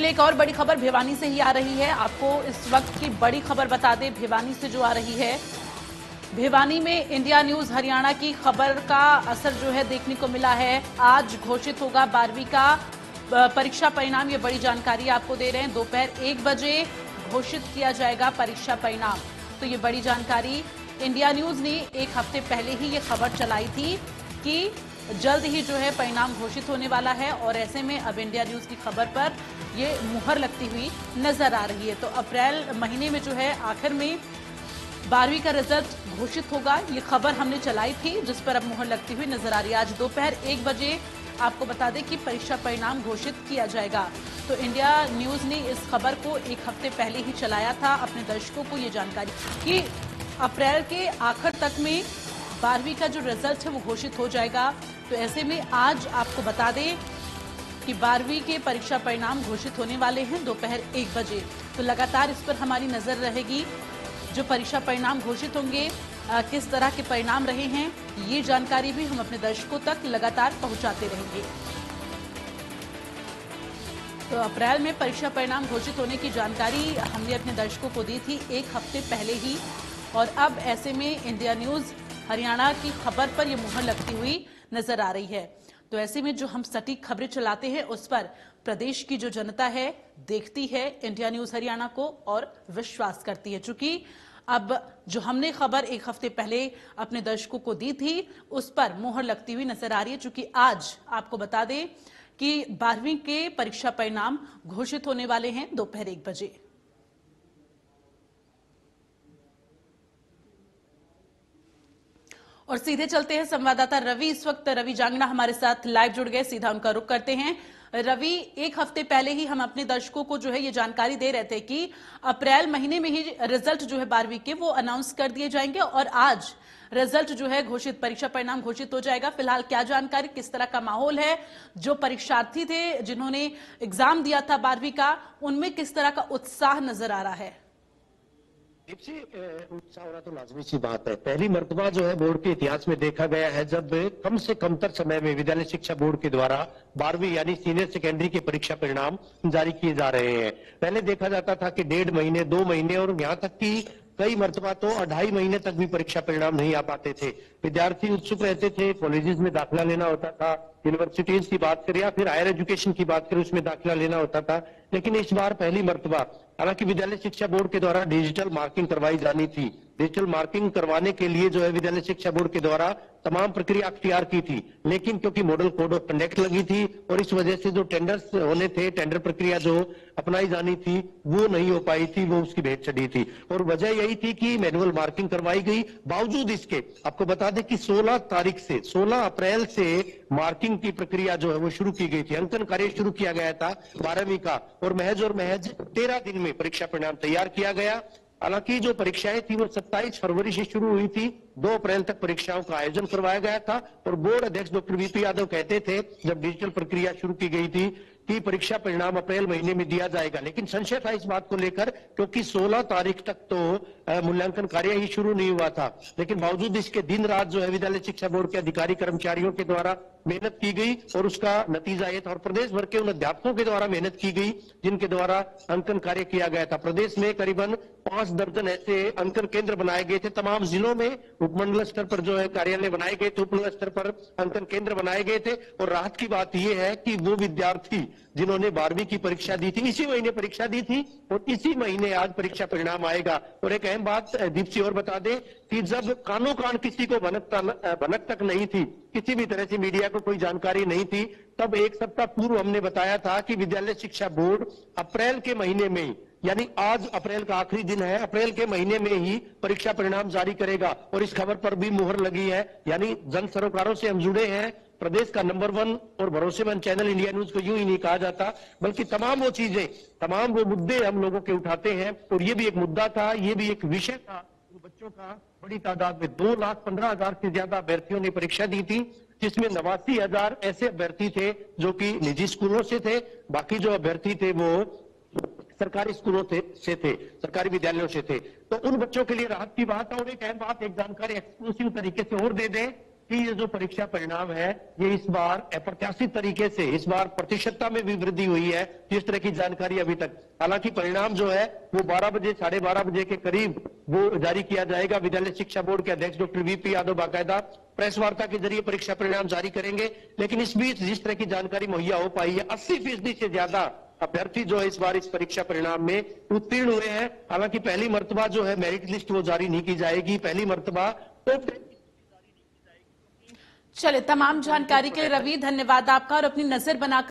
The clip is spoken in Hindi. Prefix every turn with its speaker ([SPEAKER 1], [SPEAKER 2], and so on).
[SPEAKER 1] एक और बड़ी खबर भिवानी से ही आ रही है। आपको इस वक्त की बड़ी खबर बता दें, भिवानी से जो आ रही है। भिवानी में इंडिया न्यूज हरियाणा की खबर का असर जो है देखने को मिला है। आज घोषित होगा 12वीं का परीक्षा परिणाम, ये बड़ी जानकारी आपको दे रहे हैं। दोपहर 1 बजे घोषित किया जाएगा परीक्षा परिणाम। तो ये बड़ी जानकारी इंडिया न्यूज ने एक हफ्ते पहले ही ये खबर चलाई थी कि जल्द ही जो है परिणाम घोषित होने वाला है, और ऐसे में अब इंडिया न्यूज की खबर पर ये मुहर लगती हुई नजर आ रही है। तो अप्रैल महीने में जो है आखिर में 12वीं का रिजल्ट घोषित होगा, ये खबर हमने चलाई थी, जिस पर अब मुहर लगती हुई नजर आ रही है। आज दोपहर 1 बजे आपको बता दें कि परीक्षा परिणाम घोषित किया जाएगा। तो इंडिया न्यूज ने इस खबर को एक हफ्ते पहले ही चलाया था, अपने दर्शकों को ये जानकारी कि अप्रैल के आखिर तक में 12वीं का जो रिजल्ट है वो घोषित हो जाएगा। तो ऐसे में आज आपको बता दें कि 12वीं के परीक्षा परिणाम घोषित होने वाले हैं दोपहर 1 बजे। तो लगातार इस पर हमारी नजर रहेगी, जो परीक्षा परिणाम घोषित होंगे किस तरह के परिणाम रहे हैं, ये जानकारी भी हम अपने दर्शकों तक लगातार पहुंचाते रहेंगे। तो अप्रैल में परीक्षा परिणाम घोषित होने की जानकारी हमने अपने दर्शकों को दी थी एक हफ्ते पहले ही, और अब ऐसे में इंडिया न्यूज हरियाणा की खबर पर यह मुहर लगती हुई नजर आ रही है। तो ऐसे में जो हम सटीक खबरें चलाते हैं उस पर प्रदेश की जो जनता है देखती है इंडिया न्यूज हरियाणा को और विश्वास करती है। चूंकि अब जो हमने खबर एक हफ्ते पहले अपने दर्शकों को दी थी उस पर मुहर लगती हुई नजर आ रही है। चूंकि आज आपको बता दें कि 12वीं के परीक्षा परिणाम घोषित होने वाले हैं दोपहर 1 बजे। और सीधे चलते हैं संवाददाता रवि, इस वक्त रवि जांगना हमारे साथ लाइव जुड़ गए, सीधा उनका रुख करते हैं। रवि, एक हफ्ते पहले ही हम अपने दर्शकों को जो है ये जानकारी दे रहे थे कि अप्रैल महीने में ही रिजल्ट जो है 12वीं के वो अनाउंस कर दिए जाएंगे, और आज रिजल्ट जो है घोषित, परीक्षा परिणाम घोषित हो जाएगा। फिलहाल क्या जानकारी, किस तरह का माहौल है, जो परीक्षार्थी थे जिन्होंने एग्जाम दिया था 12वीं का, उनमें किस तरह का उत्साह नजर आ रहा है?
[SPEAKER 2] उत्साह होना तो लाजमी सी बात है। पहली मर्तबा जो है बोर्ड के इतिहास में देखा गया है जब कम से कमतर समय में विद्यालय शिक्षा बोर्ड के द्वारा 12वीं यानी सीनियर सेकेंडरी के परीक्षा परिणाम जारी किए जा रहे हैं। पहले देखा जाता था कि 1.5 महीने, 2 महीने और यहाँ तक कि कई मर्तबा तो 2.5 महीने तक भी परीक्षा परिणाम नहीं आ पाते थे। विद्यार्थी उत्सुक रहते थे, कॉलेजेस में दाखिला लेना होता था, यूनिवर्सिटीज की बात करें या फिर हायर एजुकेशन की बात करें उसमें दाखिला लेना होता था। लेकिन इस बार पहली मर्तबा, हालांकि विद्यालय शिक्षा बोर्ड के द्वारा डिजिटल मार्किंग करवाई जानी थी, डिजिटल मार्किंग करवाने के लिए जो है विद्यालय शिक्षा बोर्ड के द्वारा तमाम प्रक्रिया अख्तियार की थी, लेकिन क्योंकि मॉडल कोड ऑफ कंडक्ट लगी थी और इस वजह से जो टेंडर्स होने थे, टेंडर प्रक्रिया जो अपनाई जानी थी वो नहीं हो पाई थी, वो उसकी भेंट चढ़ी थी। और वजह यही थी कि मैनुअल मार्किंग करवाई गई। बावजूद इसके आपको बता दें कि 16 अप्रैल से मार्किंग की प्रक्रिया जो है वो शुरू की गई थी, अंकन कार्य शुरू किया गया था 12वीं का, और महज 13 दिन में परीक्षा परिणाम तैयार किया गया। हालांकि जो परीक्षाएं थी वो 27 फरवरी से शुरू हुई थी, 2 अप्रैल तक परीक्षाओं का आयोजन करवाया गया था। और बोर्ड अध्यक्ष डॉक्टर वीपी यादव कहते थे जब डिजिटल प्रक्रिया शुरू की गई थी कि परीक्षा परिणाम अप्रैल महीने में दिया जाएगा, लेकिन संशय था इस बात को लेकर क्योंकि 16 तारीख तक तो मूल्यांकन कार्य ही शुरू नहीं हुआ था। लेकिन बावजूद इसके दिन रात जो है विद्यालय शिक्षा बोर्ड के अधिकारी कर्मचारियों के द्वारा मेहनत की गई और उसका नतीजा ये था, और प्रदेश भर के उन अध्यापकों के द्वारा मेहनत की गई जिनके द्वारा अंकन कार्य किया गया था। प्रदेश में करीबन 5 दर्जन ऐसे अंकन केंद्र बनाए गए थे, तमाम जिलों में उपमंडल स्तर पर जो है कार्यालय बनाए गए थे, उपमंडल स्तर पर अंकन केंद्र बनाए गए थे। और राहत की बात यह है कि वो विद्यार्थी जिन्होंने 12वीं की परीक्षा दी थी, इसी महीने परीक्षा दी थी और इसी महीने आज परीक्षा परिणाम आएगा। और एक अहम बात दीप जी और बता दें कि जब कानो कान किसी को भनक तक नहीं थी, किसी भी तरह से मीडिया को कोई जानकारी नहीं थी, तब एक सप्ताह पूर्व हमने बताया था कि विद्यालय शिक्षा बोर्ड अप्रैल के महीने में ही, यानी आज अप्रैल का आखिरी दिन है, अप्रैल के महीने में ही परीक्षा परिणाम जारी करेगा। और इस खबर पर भी मुहर लगी है, यानी जन सरोकारों से हम जुड़े हैं। प्रदेश का नंबर 1 और भरोसेमंद चैनल इंडिया न्यूज को यूं ही नहीं कहा जाता, बल्कि तमाम वो चीजें, तमाम वो मुद्दे हम लोगों के उठाते हैं। और ये भी एक मुद्दा था, ये भी एक विषय था। बच्चों का बड़ी तादाद में 2,15,000 से ज्यादा अभ्यर्थियों ने परीक्षा दी थी, जिसमें 89,000 ऐसे अभ्यर्थी थे जो कि निजी स्कूलों से थे, बाकी जो अभ्यर्थी थे वो सरकारी स्कूलों से थे, सरकारी विद्यालयों से थे। तो उन बच्चों के लिए राहत की बात है। और एक अहम बात, एक जानकारी एक्सक्लूसिव तरीके से और दे दें कि ये जो परीक्षा परिणाम है ये इस बार अप्रत्याशित तरीके से इस बार प्रतिशतता में भी वृद्धि हुई है, जिस तरह की जानकारी अभी तक। हालांकि परिणाम जो है वो 12 बजे 12:30 बजे के करीब वो जारी किया जाएगा। विद्यालय शिक्षा बोर्ड के अध्यक्ष डॉक्टर वीपी यादव बाकायदा प्रेस वार्ता के जरिए परीक्षा परिणाम जारी करेंगे। लेकिन इस बीच जिस तरह की जानकारी मुहैया हो पाई है, 80% से ज्यादा अभ्यर्थी जो है इस बार इस परीक्षा परिणाम में उत्तीर्ण हुए हैं। हालांकि पहली मर्तबा जो है मेरिट लिस्ट वो जारी नहीं की जाएगी, पहली मर्तबा टॉप 10।
[SPEAKER 1] चलिए, तमाम जानकारी के लिए रवि धन्यवाद आपका। और अपनी नजर बनाकर